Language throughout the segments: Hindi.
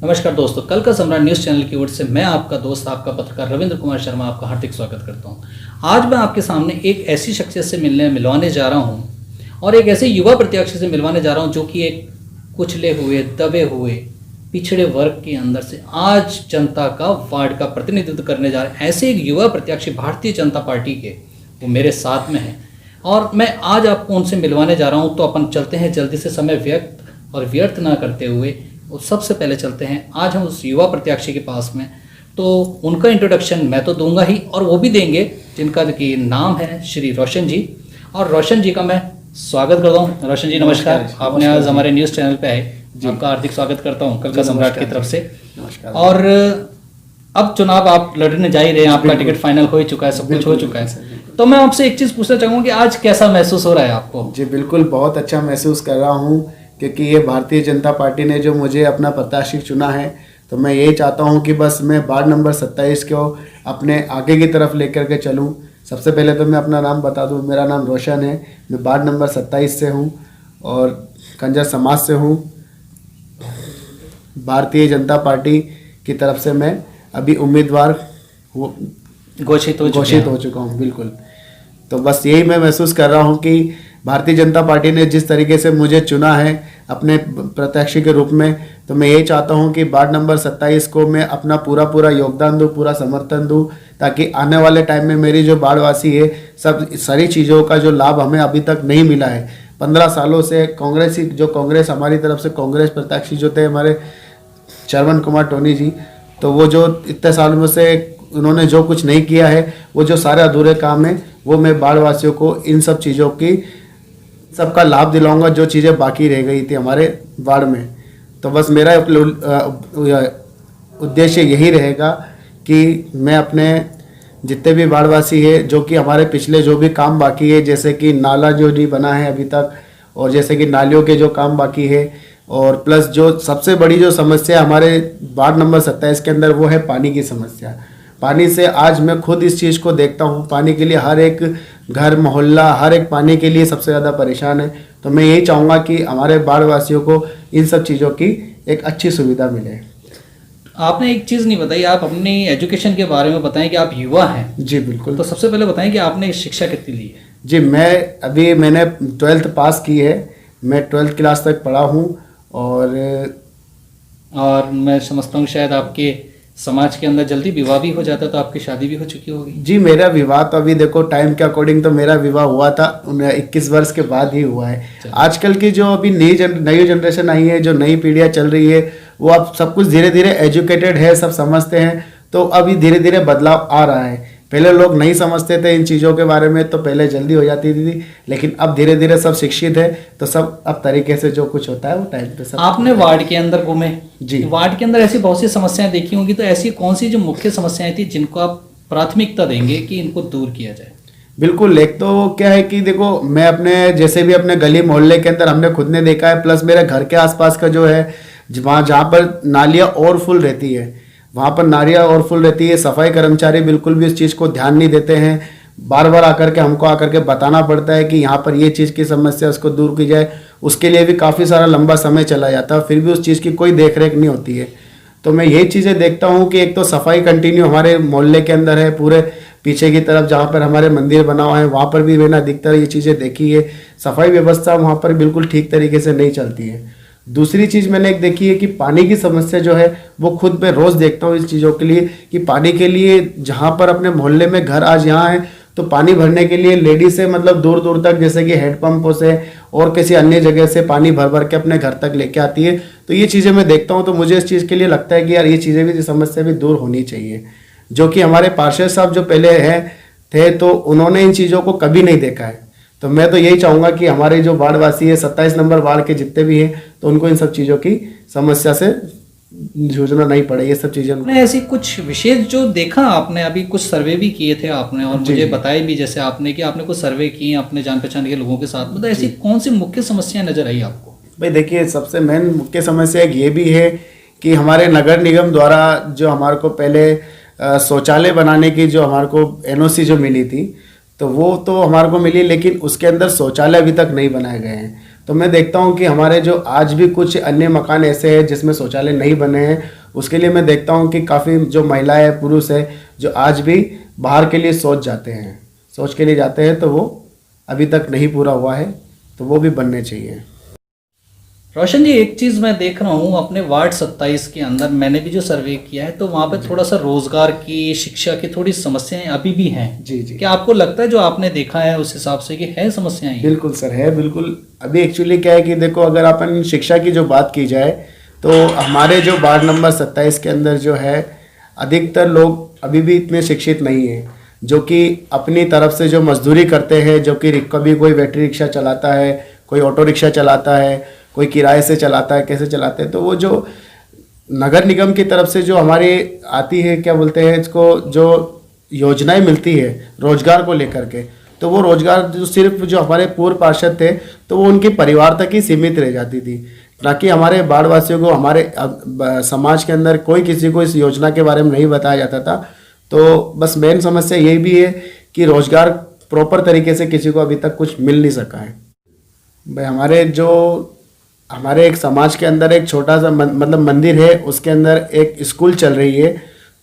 नमस्कार दोस्तों, कल का सम्राट न्यूज़ चैनल की ओर से मैं आपका दोस्त, आपका पत्रकार रविंद्र कुमार शर्मा आपका हार्दिक स्वागत करता हूं। आज मैं आपके सामने एक ऐसी शख्सियत से मिलवाने जा रहा हूं और एक ऐसे युवा प्रत्याशी से मिलवाने जा रहा हूं जो कि एक कुचले हुए, दबे हुए, पिछड़े वर्ग के अंदर से आज जनता का वार्ड का प्रतिनिधित्व करने जा रहे हैं। ऐसे एक युवा प्रत्याशी भारतीय जनता पार्टी के वो मेरे साथ में हैं और मैं आज आपको उनसे मिलवाने जा रहा हूँ। तो अपन चलते हैं जल्दी से, समय व्यर्थ ना करते हुए सबसे पहले चलते हैं आज हम उस युवा प्रत्याशी के पास में। तो उनका इंट्रोडक्शन मैं तो दूंगा ही और वो भी देंगे जिनका कि नाम है श्री रोशन जी। और रोशन जी का मैं स्वागत करता हूँ। रोशन जी नमस्कार, आपने आज हमारे न्यूज़ चैनल पे आए, आपका हार्दिक स्वागत करता हूँ कल का सम्राट की तरफ से। नमस्कार। और अब चुनाव आप लड़ने जा ही रहे हैं, आपका टिकट फाइनल हो ही चुका है, सब कुछ हो चुका है। तो मैं आपसे एक चीज़ पूछना चाहूँगा कि आज कैसा महसूस हो रहा है आपको? जी बिल्कुल, बहुत अच्छा महसूस कर रहा हूँ क्योंकि ये भारतीय जनता पार्टी ने जो मुझे अपना प्रत्याशी चुना है, तो मैं यही चाहता हूँ कि बस मैं वार्ड नंबर 27 को अपने आगे की तरफ लेकर के चलूँ। सबसे पहले तो मैं अपना नाम बता दूँ, मेरा नाम रोशन है, मैं वार्ड नंबर 27 से हूँ और कंजर समाज से हूँ। भारतीय जनता पार्टी की तरफ से मैं अभी उम्मीदवार घोषित हो चुका हूँ। बिल्कुल, तो बस यही मैं महसूस कर रहा हूँ कि भारतीय जनता पार्टी ने जिस तरीके से मुझे चुना है अपने प्रत्याशी के रूप में, तो मैं यही चाहता हूँ कि वार्ड नंबर 27 को मैं अपना पूरा योगदान दूँ, पूरा समर्थन दूँ, ताकि आने वाले टाइम में मेरी जो बाढ़वासी है सब सारी चीज़ों का जो लाभ हमें अभी तक नहीं मिला है। 15 सालों से कांग्रेस हमारी तरफ से कांग्रेस प्रत्याशी जो थे हमारे श्रवण कुमार टोनी जी, तो वो जो इतने सालों से उन्होंने जो कुछ नहीं किया है, वो जो सारे अधूरे काम है वो मैं बाढ़वासियों को इन सब चीज़ों की सबका लाभ दिलाऊंगा, जो चीज़ें बाकी रह गई थी हमारे वार्ड में। तो बस मेरा उद्देश्य यही रहेगा कि मैं अपने जितने भी वार्डवासी है जो कि हमारे पिछले जो भी काम बाकी है, जैसे कि नाला जो नहीं बना है अभी तक, और जैसे कि नालियों के जो काम बाकी है, और प्लस जो सबसे बड़ी जो समस्या हमारे वार्ड नंबर 27 के अंदर वो है पानी की समस्या। पानी से आज मैं खुद इस चीज़ को देखता हूँ, पानी के लिए हर एक घर मोहल्ला हर एक पानी के लिए सबसे ज़्यादा परेशान है। तो मैं यही चाहूँगा कि हमारे बाढ़ वासियों को इन सब चीज़ों की एक अच्छी सुविधा मिले। आपने एक चीज़ नहीं बताई, आप अपनी एजुकेशन के बारे में बताएं कि आप युवा हैं। जी बिल्कुल। तो सबसे पहले बताएं कि आपने शिक्षा कितनी ली है? जी मैंने 12th पास की है, मैं 12th क्लास तक पढ़ा हूँ। और मैं समझता हूँ शायद आपके समाज के अंदर जल्दी विवाह भी हो जाता, तो आपकी शादी भी हो चुकी होगी। जी मेरा विवाह तो अभी देखो टाइम के अकॉर्डिंग तो मेरा विवाह हुआ था 21 वर्ष के बाद ही हुआ है। आजकल की जो अभी नई जनरेशन आई है, जो नई पीढ़ियाँ चल रही है, वो अब सब कुछ धीरे धीरे एजुकेटेड है, सब समझते हैं, तो अभी धीरे धीरे बदलाव आ रहा है। पहले लोग नहीं समझते थे इन चीज़ों के बारे में, तो पहले जल्दी हो जाती थी, लेकिन अब धीरे धीरे सब शिक्षित है, तो सब अब तरीके से जो कुछ होता है वो टाइम पे सब। आपने वार्ड के अंदर घूमे जी, वार्ड के अंदर ऐसी बहुत सी समस्याएं देखी होंगी, तो ऐसी कौन सी जो मुख्य समस्याएं थी जिनको आप प्राथमिकता देंगे कि इनको दूर किया जाए? बिल्कुल, एक तो क्या है कि देखो मैं अपने जैसे भी अपने गली मोहल्ले के अंदर हमने खुद ने देखा है, प्लस मेरे घर के आसपास का जो है जहाँ पर नालियाँ ओवरफुल रहती है, वहाँ पर नालियाँ ओवरफुल रहती है, सफाई कर्मचारी बिल्कुल भी इस चीज़ को ध्यान नहीं देते हैं। बार बार हमको आकर के बताना पड़ता है कि यहाँ पर ये चीज़ की समस्या उसको दूर की जाए, उसके लिए भी काफ़ी सारा लंबा समय चला जाता है, फिर भी उस चीज़ की कोई देख रेख नहीं होती है। तो मैं यही चीज़ें देखता हूँ कि एक तो सफाई कंटिन्यू हमारे मोहल्ले के अंदर है, पूरे पीछे की तरफ जहाँ पर हमारे मंदिर बना हुआ है वहाँ पर भी मैंने अधिकतर ये चीज़ें देखी है। सफाई व्यवस्था वहाँ पर बिल्कुल ठीक तरीके से नहीं चलती है। दूसरी चीज़ मैंने एक देखी है कि पानी की समस्या जो है वो खुद मैं रोज़ देखता हूँ इस चीज़ों के लिए, कि पानी के लिए जहाँ पर अपने मोहल्ले में घर आज यहाँ है, तो पानी भरने के लिए लेडीज से मतलब दूर दूर तक जैसे कि हेडपम्पों से और किसी अन्य जगह से पानी भर भर के अपने घर तक लेके आती है। तो ये चीज़ें मैं देखता हूँ, तो मुझे इस चीज़ के लिए लगता है कि यार ये चीज़ें भी, समस्या भी दूर होनी चाहिए। जो कि हमारे पार्षद साहब जो पहले थे तो उन्होंने इन चीज़ों को कभी नहीं देखा है। तो मैं तो यही चाहूँगा कि हमारे जो वार्डवासी है 27 नंबर वार्ड के जितने भी हैं, तो उनको इन सब चीज़ों की समस्या से जूझना नहीं पड़े। ये सब चीज़ें आपने ऐसी कुछ विशेष जो देखा, आपने अभी कुछ सर्वे भी किए थे आपने, और मुझे बताया भी जैसे आपने कि आपने कुछ सर्वे किए अपने जान पहचान के लोगों के साथ, मतलब ऐसी कौन सी मुख्य समस्या नजर आई आपको? भाई देखिए, सबसे मेन मुख्य समस्या एक ये भी है कि हमारे नगर निगम द्वारा जो हमारे को पहले शौचालय बनाने की जो हमारे को NOC जो मिली थी, तो वो तो हमारे को मिली, लेकिन उसके अंदर शौचालय अभी तक नहीं बनाए गए हैं। तो मैं देखता हूँ कि हमारे जो आज भी कुछ अन्य मकान ऐसे हैं जिसमें शौचालय नहीं बने हैं, उसके लिए मैं देखता हूँ कि काफ़ी जो महिलाएं है, पुरुष है, जो आज भी बाहर के लिए सोच जाते हैं, सोच के लिए जाते हैं, तो वो अभी तक नहीं पूरा हुआ है, तो वो भी बनने चाहिए। रोशन जी, एक चीज़ मैं देख रहा हूँ अपने वार्ड 27 के अंदर, मैंने भी जो सर्वे किया है तो वहाँ पे थोड़ा सा रोजगार की, शिक्षा की थोड़ी समस्याएं अभी भी हैं। जी जी, क्या आपको लगता है जो आपने देखा है उस हिसाब से कि है समस्याएं ये? बिल्कुल सर, है बिल्कुल। अभी एक्चुअली क्या है कि देखो, अगर अपन शिक्षा की जो बात की जाए तो हमारे जो वार्ड नंबर 27 के अंदर जो है, अधिकतर लोग अभी भी इतने शिक्षित नहीं हैं, जो कि अपनी तरफ से जो मजदूरी करते हैं, जो कि कभी कोई बैटरी रिक्शा चलाता है, कोई ऑटो रिक्शा चलाता है, कोई किराए से चलाता है, कैसे चलाते हैं, तो वो जो नगर निगम की तरफ से जो हमारी आती है, क्या बोलते हैं इसको, जो योजनाएं मिलती है रोजगार को लेकर के, तो वो रोजगार जो सिर्फ जो हमारे पूर्व पार्षद थे, तो वो उनके परिवार तक ही सीमित रह जाती थी, ना कि हमारे बाढ़ वासियों को, हमारे समाज के अंदर कोई किसी को इस योजना के बारे में नहीं बताया जाता था। तो बस मेन समस्या यही भी है कि रोजगार प्रॉपर तरीके से किसी को अभी तक कुछ मिल नहीं सका है। भाई हमारे एक समाज के अंदर एक छोटा सा मतलब मंदिर है, उसके अंदर एक स्कूल चल रही है,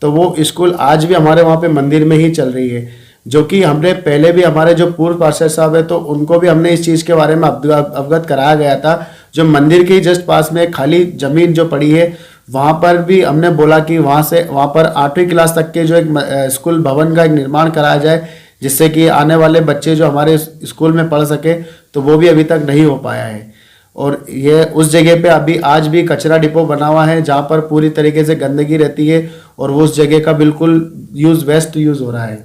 तो वो स्कूल आज भी हमारे वहाँ पे मंदिर में ही चल रही है, जो कि हमने पहले भी, हमारे जो पूर्व पार्षद साहब है, तो उनको भी हमने इस चीज़ के बारे में अवगत कराया गया था। जो मंदिर के जस्ट पास में खाली ज़मीन जो पड़ी है, वहाँ पर भी हमने बोला कि वहाँ पर 8वीं क्लास तक के जो एक स्कूल भवन का एक निर्माण कराया जाए, जिससे कि आने वाले बच्चे जो हमारे स्कूल में पढ़ सके, तो वो भी अभी तक नहीं हो पाया है। और ये उस जगह पे अभी आज भी कचरा डिपो बना हुआ है, जहाँ पर पूरी तरीके से गंदगी रहती है, और वो उस जगह का बिल्कुल वेस्ट यूज़ हो रहा है।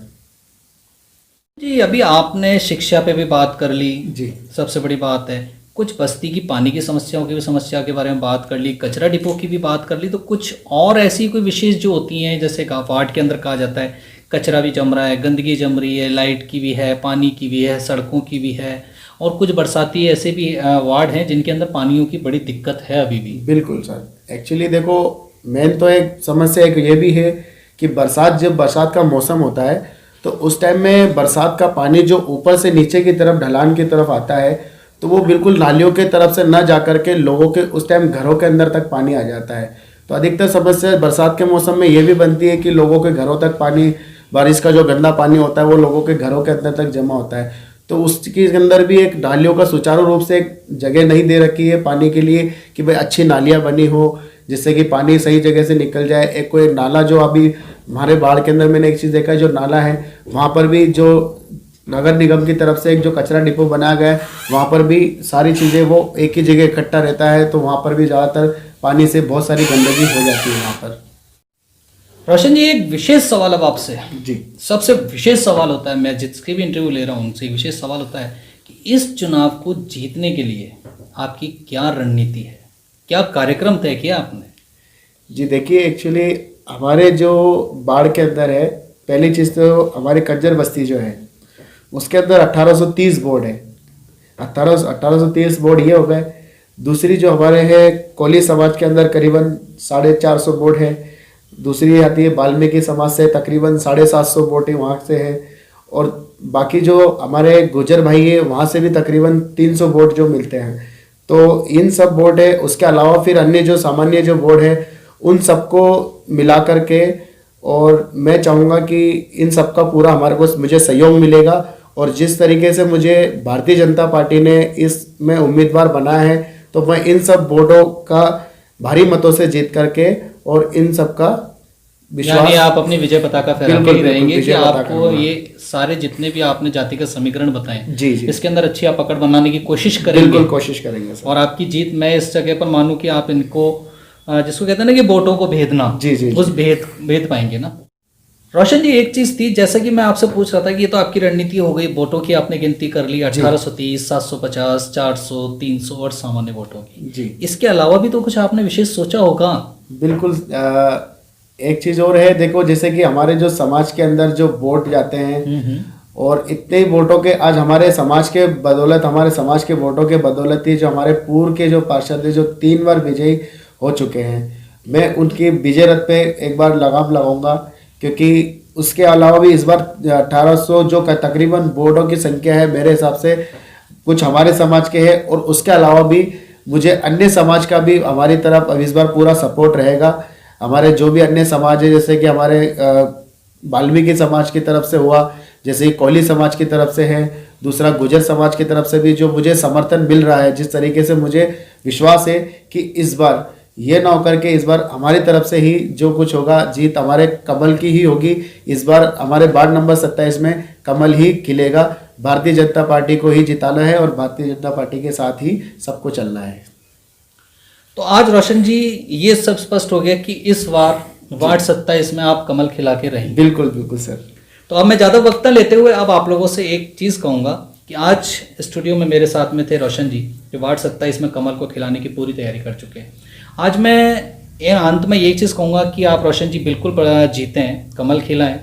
जी, अभी आपने शिक्षा पे भी बात कर ली जी, सबसे बड़ी बात है, कुछ बस्ती की पानी की समस्याओं की भी समस्या के बारे में बात कर ली, कचरा डिपो की भी बात कर ली, तो कुछ और ऐसी कोई विशेष जो होती हैं, जैसे वार्ड के अंदर कहा जाता है कचरा भी जम रहा है, गंदगी जम रही है, लाइट की भी है, पानी की भी है, सड़कों की भी है, और कुछ बरसाती ऐसे भी वार्ड हैं जिनके अंदर पानियों की बड़ी दिक्कत है अभी भी। बिल्कुल सर। एक्चुअली देखो, मेन तो एक समस्या एक ये भी है कि जब बरसात का मौसम होता है, तो उस टाइम में बरसात का पानी जो ऊपर से नीचे की तरफ, ढलान की तरफ आता है, तो वो बिल्कुल नालियों के तरफ से न जा करके लोगों के उस टाइम घरों के अंदर तक पानी आ जाता है। तो अधिकतर समस्या बरसात के मौसम में ये भी बनती है कि लोगों के घरों तक पानी, बारिश का जो गंदा पानी होता है, वो लोगों के घरों के अंदर तक जमा होता है। तो उसके अंदर भी एक नालियों का सुचारू रूप से एक जगह नहीं दे रखी है पानी के लिए, कि भाई अच्छी नालियाँ बनी हो, जिससे कि पानी सही जगह से निकल जाए। एक कोई नाला जो अभी हमारे बाढ़ के अंदर मैंने एक चीज़ देखा है, जो नाला है वहाँ पर भी जो नगर निगम की तरफ से एक जो कचरा डिपो बनाया गया है, वहाँ पर भी सारी चीज़ें वो एक ही जगह इकट्ठा रहता है, तो वहाँ पर भी ज़्यादातर पानी से बहुत सारी गंदगी हो जाती है वहाँ पर। रोशन जी, एक विशेष सवाल अब आपसे। जी, सबसे विशेष सवाल होता है, मैं जिसके भी इंटरव्यू ले रहा हूँ उनसे एक विशेष सवाल होता है कि इस चुनाव को जीतने के लिए आपकी क्या रणनीति है, क्या कार्यक्रम तय किया आपने? जी देखिए, एक्चुअली हमारे जो बाढ़ के अंदर है, पहली चीज़ तो हमारी कज्जर बस्ती जो है, उसके अंदर 1830 बोर्ड है। 1830 बोर्ड ये हो गए। दूसरी जो हमारे है कोली समाज के अंदर करीबन 450 बोर्ड है। दूसरी आती है वाल्मीकि समाज से, तकरीबन 750 बोर्ड वहाँ से है। और बाकी जो हमारे गुजर भाई है, वहाँ से भी तकरीबन 300 बोर्ड जो मिलते हैं। तो इन सब बोर्ड है। उसके अलावा फिर अन्य जो सामान्य जो बोर्ड है, उन सबको मिला करके, और मैं चाहूँगा कि इन सबका पूरा मुझे सहयोग मिलेगा। और जिस तरीके से मुझे भारतीय जनता पार्टी ने इसमें उम्मीदवार बनाया है, तो मैं इन सब बोर्डों का भारी मतों से जीत करके और इन सब का विश्वास, यानी आप अपनी विजय पताका फहरा के ही रहेंगे कि विजय पताका आपको ये सारे जितने भी आपने जातिगत समीकरण बताए, जी जी, इसके अंदर अच्छी आप पकड़ बनाने की कोशिश करेंगे। बिल्कुल कोशिश करेंगे सर। और आपकी जीत मैं इस जगह पर मानूं कि आप इनको जिसको कहते हैं ना कि वोटों को भेदना, जी जी, उस भेद पाएंगे ना। रोशन जी, एक चीज थी, जैसा कि मैं आपसे पूछ रहा था कि ये तो आपकी रणनीति हो गई, वोटों की आपने गिनती कर ली 1830, 750, 400, 300 और सामान्य वोटों की जी। इसके अलावा भी तो कुछ आपने विशेष सोचा होगा? बिल्कुल। एक चीज और है, देखो जैसे कि हमारे जो समाज के अंदर जो वोट जाते हैं, और इतने ही वोटों के आज हमारे समाज के बदौलत, हमारे समाज के वोटों के बदौलत ही जो हमारे पूर्व के जो पार्षद है, जो 3 बार विजयी हो चुके हैं, मैं उनकी विजय रथ पे एक बार लगाम लगाऊंगा। क्योंकि उसके अलावा भी इस बार 1800 जो तकरीबन वोटों की संख्या है, मेरे हिसाब से कुछ हमारे समाज के हैं, और उसके अलावा भी मुझे अन्य समाज का भी हमारी तरफ अब इस बार पूरा सपोर्ट रहेगा। हमारे जो भी अन्य समाज है, जैसे कि हमारे वाल्मीकि समाज की तरफ से हुआ, जैसे कि कोली समाज की तरफ से है, दूसरा गुजर समाज की तरफ से भी जो मुझे समर्थन मिल रहा है, जिस तरीके से मुझे विश्वास है कि इस बार ये ना होकर के इस बार हमारी तरफ से ही जो कुछ होगा, जीत हमारे कमल की ही होगी। इस बार हमारे वार्ड नंबर 27 में कमल ही खिलेगा। भारतीय जनता पार्टी को ही जिताना है और भारतीय जनता पार्टी के साथ ही सबको चलना है। तो आज रोशन जी ये सब स्पष्ट हो गया कि इस बार वार्ड 27 में आप कमल खिला के रहेंगे। बिल्कुल बिल्कुल सर। तो अब मैं ज़्यादा वक्त न लेते हुए अब आप लोगों से एक चीज़ कहूँगा कि आज स्टूडियो में मेरे साथ में थे रोशन जी, जो वार्ड 27 में कमल को खिलाने की पूरी तैयारी कर चुके हैं। आज मैं अंत में यही चीज़ कहूँगा कि आप रोशन जी बिल्कुल जीतें, कमल खिलाएं,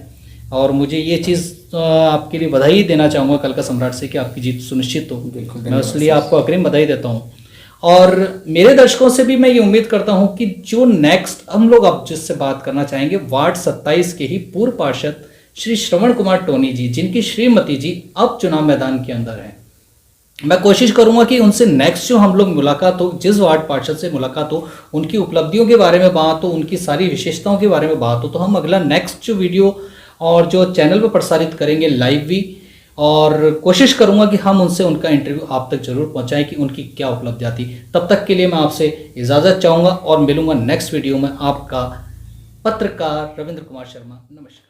और मुझे ये चीज़ आपके लिए बधाई देना चाहूँगा कल का सम्राट से कि आपकी जीत सुनिश्चित हो। बिल्कुल, मैं इसलिए आपको अग्रिम बधाई देता हूँ। और मेरे दर्शकों से भी मैं ये उम्मीद करता हूँ कि जो नेक्स्ट हम लोग अब जिससे बात करना चाहेंगे, वार्ड 27 के ही पूर्व पार्षद श्री श्रवण कुमार टोनी जी, जिनकी श्रीमती जी अब चुनाव मैदान के अंदर हैं। मैं कोशिश करूंगा कि उनसे नेक्स्ट जो हम लोग मुलाकात हो, जिस वार्ड पार्षद से मुलाकात हो, उनकी उपलब्धियों के बारे में बात हो, उनकी सारी विशेषताओं के बारे में बात हो, तो हम अगला नेक्स्ट जो वीडियो और जो चैनल पर प्रसारित करेंगे लाइव भी, और कोशिश करूंगा कि हम उनसे उनका इंटरव्यू आप तक जरूर पहुंचाएं कि उनकी क्या उपलब्धियां थी। तब तक के लिए मैं आपसे इजाज़त चाहूँगा और मिलूंगा नेक्स्ट वीडियो में। आपका पत्रकार रविंद्र कुमार शर्मा, नमस्कार।